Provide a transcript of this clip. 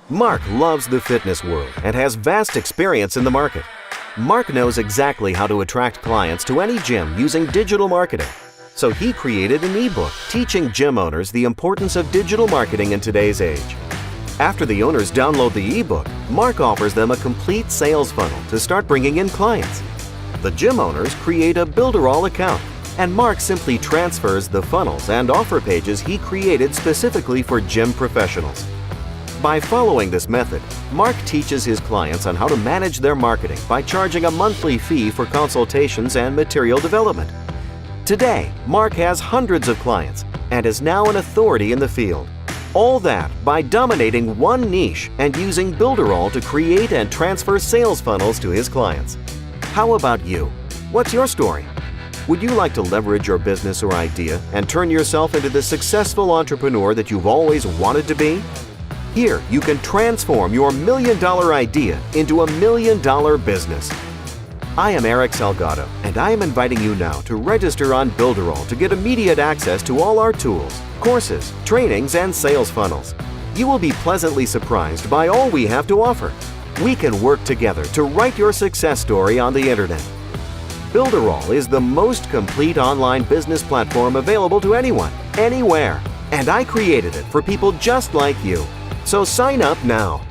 Mark loves the fitness world and has vast experience in the market. Mark knows exactly how to attract clients to any gym using digital marketing. So he created an ebook teaching gym owners the importance of digital marketing in today's age. After the owners download the ebook, Mark offers them a complete sales funnel to start bringing in clients. The gym owners create a Builderall account, and Mark simply transfers the funnels and offer pages he created specifically for gym professionals. By following this method, Mark teaches his clients on how to manage their marketing by charging a monthly fee for consultations and material development. Today, Mark has hundreds of clients and is now an authority in the field. All that by dominating one niche and using Builderall to create and transfer sales funnels to his clients. How about you? What's your story? Would you like to leverage your business or idea and turn yourself into the successful entrepreneur that you've always wanted to be? Here, you can transform your $1 million idea into a $1 million business. I am Eric Salgado, and I am inviting you now to register on Builderall to get immediate access to all our tools, courses, trainings, and sales funnels. You will be pleasantly surprised by all we have to offer. We can work together to write your success story on the internet. Builderall is the most complete online business platform available to anyone, anywhere. And I created it for people just like you. So sign up now.